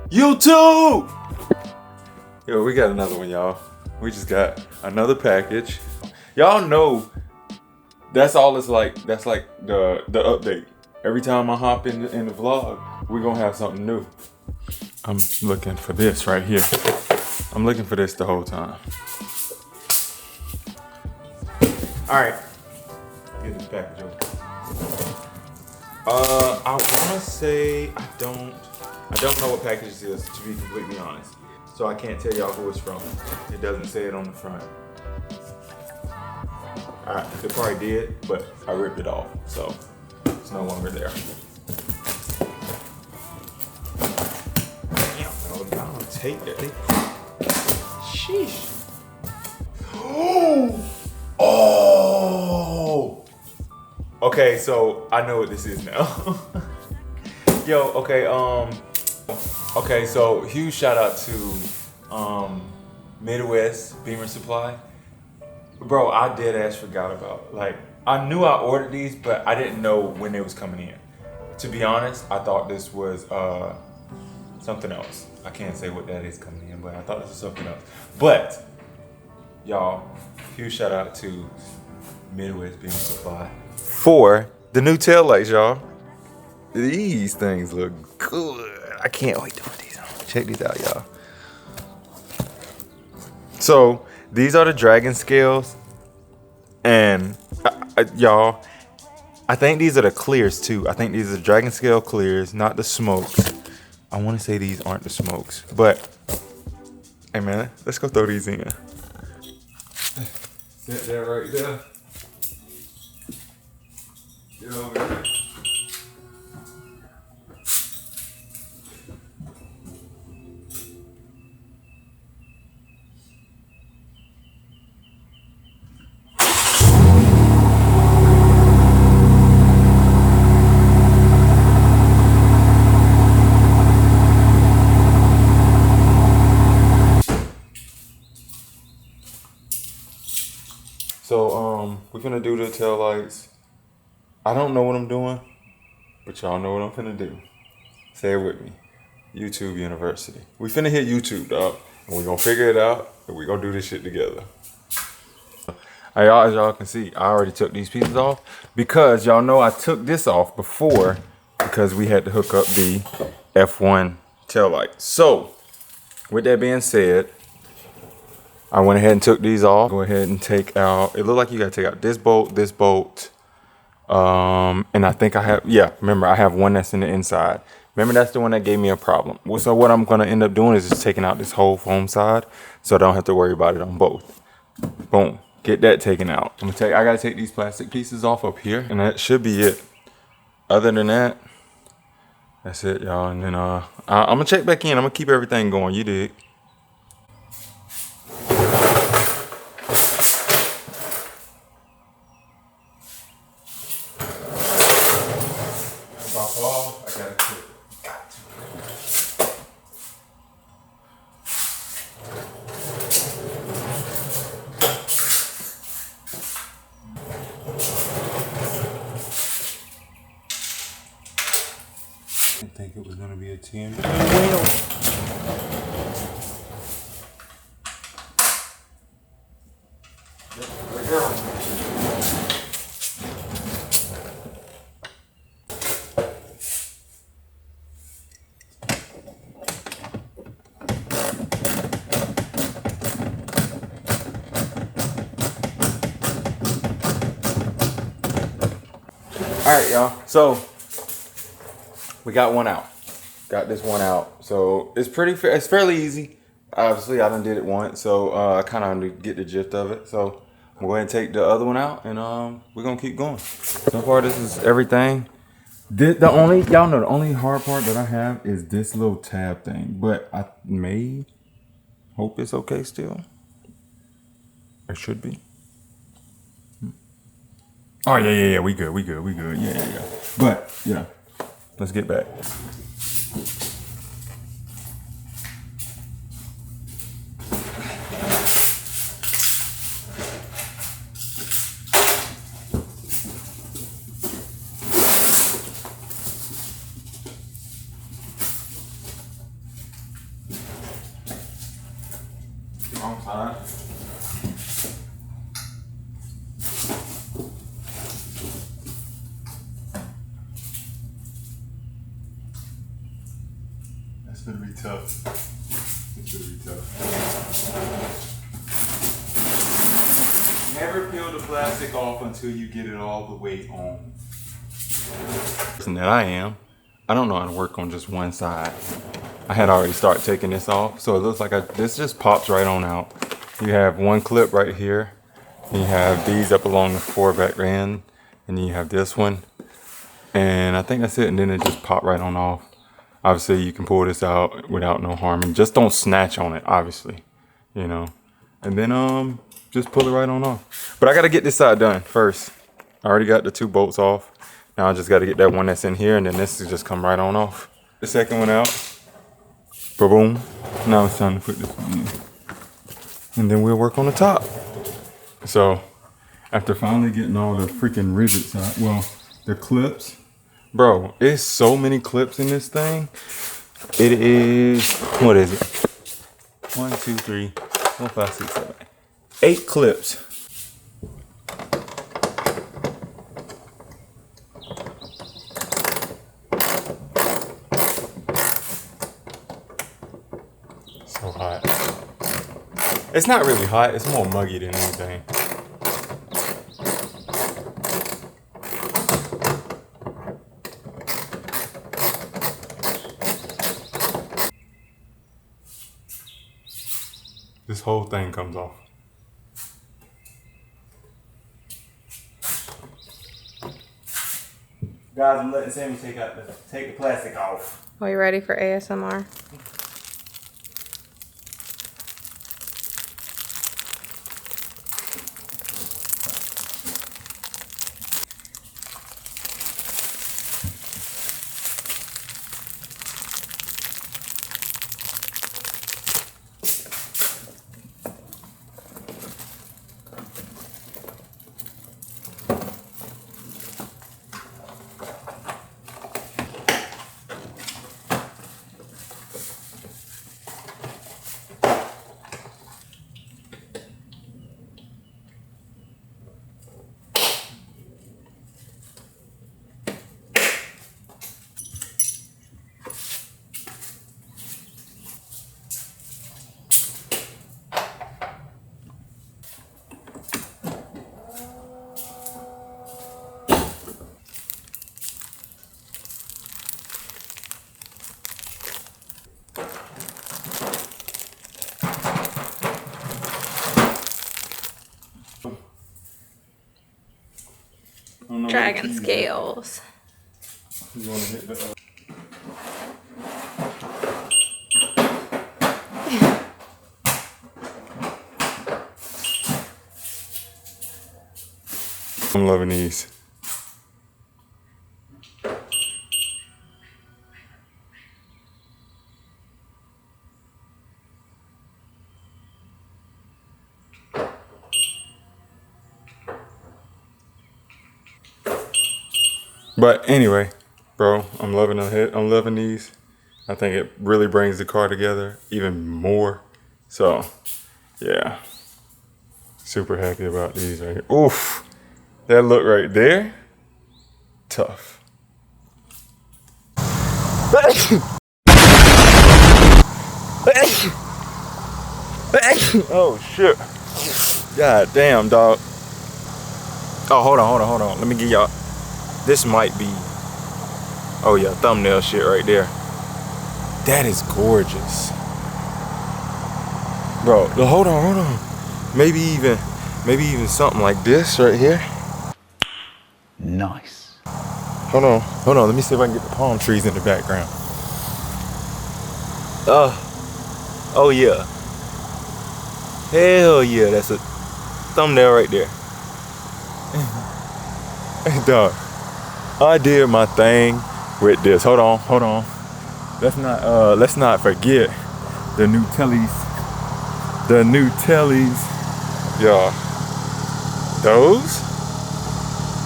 YouTube! Yo, we got another one, y'all. We just got another package. Y'all know that's all it's like. That's like the update. Every time I hop in the vlog, we're gonna have something new. I'm looking for this right here. I'm looking for this the whole time. All right, get this package over. I wanna say I don't know what package this is, to be completely honest. So I can't tell y'all who it's from. It doesn't say it on the front. It probably did, but I ripped it off, so it's no longer there. Damn, no, don't take that. Sheesh. Oh! Okay, so I know what this is now. Yo, okay, so huge shout out to Midwest Bimmer Supply. Bro, I dead ass forgot about, I knew I ordered these, but I didn't know when they was coming in. To be honest, I thought this was something else. I can't say what that is coming in, but I thought this was something else. But, y'all, huge shout out to Midwest Bimmer Supply for the new taillights, y'all. These things look good. I can't wait to put these on. Check these out, y'all. So these are the dragon scales, and y'all, I think these are the clears too. I think these are the dragon scale clears, not the smokes. I want to say these aren't the smokes, but hey man, let's go throw these in. Sit there right there. Get over here. So we're gonna do the tail lights. I don't know what I'm doing, but y'all know what I'm finna do. Say it with me. YouTube University. We finna hit YouTube, dog, and we gonna figure it out, and we gonna do this shit together. As y'all can see, I already took these pieces off because y'all know I took this off before because we had to hook up the F1 tail light. So with that being said, I went ahead and took these off. Go ahead and take out, it looked like you gotta take out this bolt, and I think I have, yeah, remember I have one that's in the inside. Remember that's the one that gave me a problem. So what I'm gonna end up doing is just taking out this whole foam side so I don't have to worry about it on both. Boom, get that taken out. I gotta take these plastic pieces off up here, and that should be it. Other than that, that's it, y'all. And then I'm gonna check back in. I'm gonna keep everything going, you dig? I didn't think it was gonna be a 10. All right, y'all. So we got one out. Got this one out. So it's it's fairly easy. Obviously, I done did it once, so I kind of get the gist of it. So I'm going to take the other one out, and we're gonna keep going. So far, this is everything. Y'all know the only hard part that I have is this little tab thing, but I may hope it's okay still. It should be. Oh, yeah, we good. Yeah. But, yeah, let's get back. Wrong side. That's gonna be tough. It's gonna be tough. Never peel the plastic off until you get it all the way on. Person that I am, I don't know how to work on just one side. I had already started taking this off, so it looks like this just pops right on out. You have one clip right here, and you have these up along the foreback end, and then you have this one, and I think that's it, and then it just pop right on off. Obviously, you can pull this out without no harm, and just don't snatch on it, obviously, you know. And then just pull it right on off. But I gotta get this side done first. I already got the 2 bolts off. Now I just gotta get that one that's in here, and then this will just come right on off. The second one out. Boom. Now it's time to put this one in. And then we'll work on the top. So, after finally getting all the freaking rivets out, well, the clips. Bro, it's so many clips in this thing. It is, what is it? 1, 2, 3, 4, 5, 6, 7, 8 clips. So hot. It's not really hot, it's more muggy than anything. This whole thing comes off. Guys, I'm letting Sammy take the plastic off. Are you ready for ASMR? Dragon scales. You want to hit the, I'm loving these. But anyway, bro, I'm loving I'm loving these. I think it really brings the car together even more. So, yeah. Super happy about these right here. Oof. That look right there. Tough. Oh shit. God damn, dog. Oh, hold on. Let me give y'all. This might be, oh yeah, thumbnail shit right there. That is gorgeous. Bro, hold on. Maybe even something like this right here. Nice. Hold on. Let me see if I can get the palm trees in the background. Oh yeah. Hell yeah, that's a thumbnail right there. Hey dog, I did my thing with this. Hold on. Let's not forget the new tellies. Y'all. Those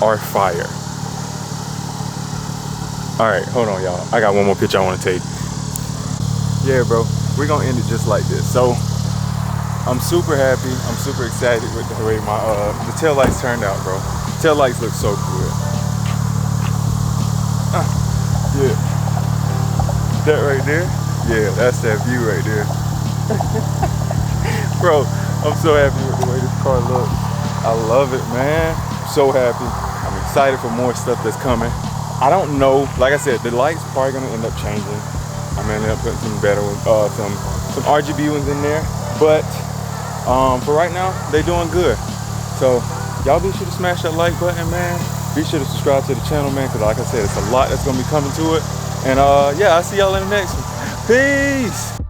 are fire. Alright, hold on y'all. I got one more picture I want to take. Yeah, bro. We're gonna end it just like this. So I'm super happy. I'm super excited with the way my the tail lights turned out, bro. Tail lights look so good. Yeah. That right there? Yeah, that's that view right there. Bro, I'm so happy with the way this car looks. I love it, man. I'm so happy. I'm excited for more stuff that's coming. I don't know, like I said, the lights probably gonna end up changing. I'm gonna end up putting some better ones, some RGB ones in there. But for right now, they're doing good. So y'all be sure to smash that like button, man. Be sure to subscribe to the channel, man, because like I said, it's a lot that's gonna be coming to it. And yeah, I'll see y'all in the next one. Peace.